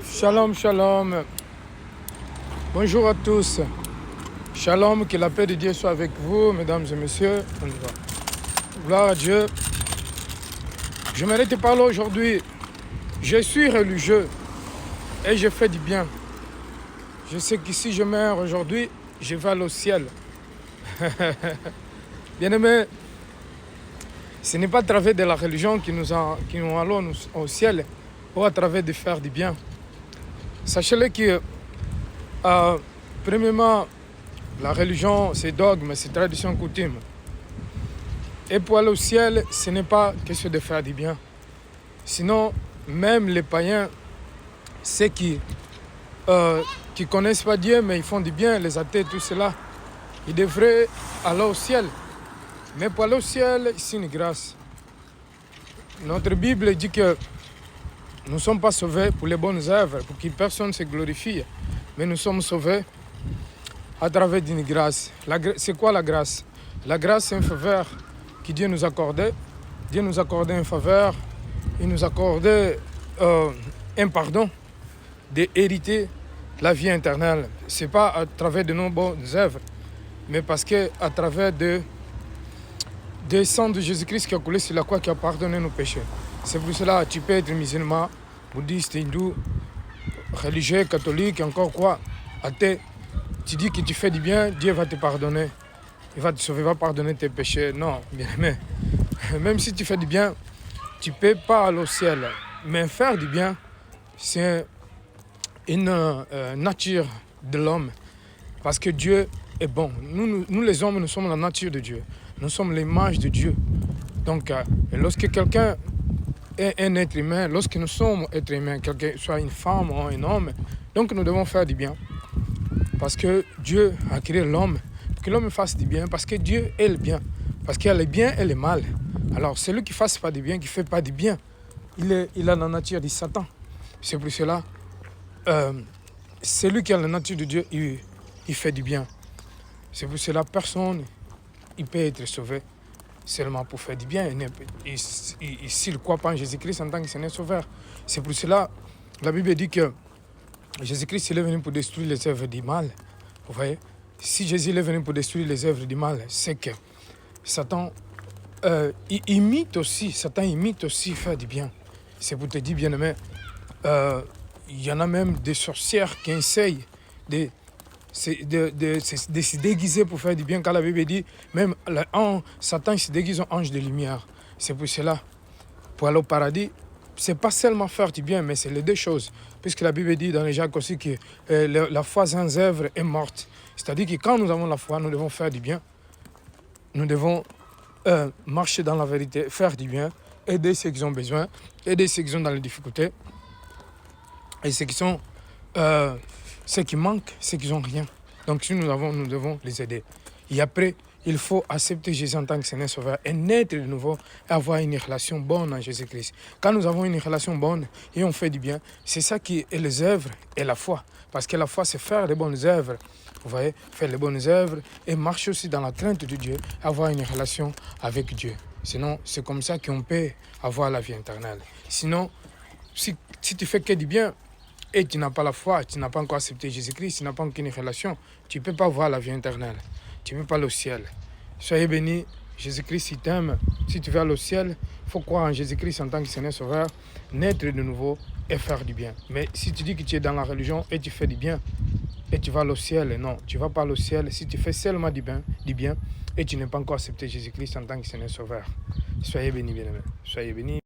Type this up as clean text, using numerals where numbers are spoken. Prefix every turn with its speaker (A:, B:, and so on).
A: Shalom, shalom. Bonjour à tous. Shalom, que la paix de Dieu soit avec vous, mesdames et messieurs. On y va. Gloire à Dieu. J'aimerais te parler aujourd'hui. Je suis religieux et je fais du bien. Je sais que si je meurs aujourd'hui, je vais aller au ciel. Bien-aimés, ce n'est pas à travers de la religion que nous allons au ciel ou à travers de faire du bien. Sachez-le que, premièrement, la religion, c'est dogme, c'est tradition, coutume. Et pour aller au ciel, ce n'est pas question de faire du bien. Sinon, même les païens, ceux qui connaissent pas Dieu, mais ils font du bien, les athées, tout cela, ils devraient aller au ciel. Mais pour aller au ciel, c'est une grâce. Notre Bible dit que nous ne sommes pas sauvés pour les bonnes œuvres, pour que personne se glorifie. Mais nous sommes sauvés à travers d'une grâce. C'est quoi la grâce? La grâce, c'est un faveur que Dieu nous accordait. Dieu nous accordait une faveur. Il nous accordait un pardon d'hériter la vie éternelle. Ce n'est pas à travers de nos bonnes œuvres, mais parce qu'à travers des sang de Jésus-Christ qui a coulé sur la croix, qui a pardonné nos péchés. C'est pour cela que tu peux être musulman, bouddhiste, hindou, religieux, catholique, encore quoi, athée. Tu dis que tu fais du bien, Dieu va te pardonner. Il va te sauver, il va pardonner tes péchés. Non, bien aimé. Même si tu fais du bien, tu ne peux pas aller au ciel. Mais faire du bien, c'est une nature de l'homme. Parce que Dieu est bon. Nous les hommes, nous sommes la nature de Dieu. Nous sommes l'image de Dieu. Donc, lorsque quelqu'un est un être humain, lorsque nous sommes êtres humains, quelqu'un soit une femme ou un homme, donc nous devons faire du bien. Parce que Dieu a créé l'homme, pour que l'homme fasse du bien, parce que Dieu est le bien. Parce qu'il y a le bien et le mal. Alors, celui qui ne fasse pas du bien, qui ne fait pas du bien, il a la nature de Satan. C'est pour cela, celui qui a la nature de Dieu, il fait du bien. C'est pour cela, personne il peut être sauvé seulement pour faire du bien. S'il ne croit pas en Jésus-Christ en tant que Seigneur Sauveur. C'est pour cela, la Bible dit que Jésus-Christ est venu pour détruire les œuvres du mal. Vous voyez? Si Jésus est venu pour détruire les œuvres du mal, c'est que Satan imite aussi faire du bien. C'est pour te dire, bien-aimé, il y en a même des sorcières qui essayent de se déguiser pour faire du bien. Quand la Bible dit, même Satan se déguise en ange de lumière. C'est pour cela, pour aller au paradis, c'est pas seulement faire du bien, mais c'est les deux choses. Puisque la Bible dit dans les Jacques aussi que la foi sans œuvre est morte. C'est-à-dire que quand nous avons la foi, nous devons faire du bien. Nous devons marcher dans la vérité, faire du bien, aider ceux qui ont besoin, aider ceux qui sont dans les difficultés, et ceux qui manquent, ceux qui n'ont rien. Donc si nous devons les aider. Et après, il faut accepter Jésus en tant que Seigneur Sauveur et naître de nouveau et avoir une relation bonne en Jésus-Christ. Quand nous avons une relation bonne et on fait du bien, c'est ça qui est les œuvres et la foi. Parce que la foi, c'est faire les bonnes œuvres. Vous voyez, faire les bonnes œuvres et marcher aussi dans la crainte de Dieu, avoir une relation avec Dieu. Sinon, c'est comme ça qu'on peut avoir la vie éternelle. Sinon, si tu fais que du bien, et tu n'as pas la foi, tu n'as pas encore accepté Jésus-Christ, tu n'as pas encore une relation, tu ne peux pas voir la vie éternelle. Tu ne peux pas aller au ciel. Soyez bénis, Jésus-Christ, il t'aime. Si tu veux aller au ciel, il faut croire en Jésus-Christ en tant que Seigneur Sauveur, naître de nouveau et faire du bien. Mais si tu dis que tu es dans la religion et tu fais du bien, et tu vas aller au ciel, non, tu ne vas pas aller au ciel si tu fais seulement du bien et tu n'as pas encore accepté Jésus-Christ en tant que Seigneur Sauveur. Soyez bénis, bien-aimés. Soyez bénis.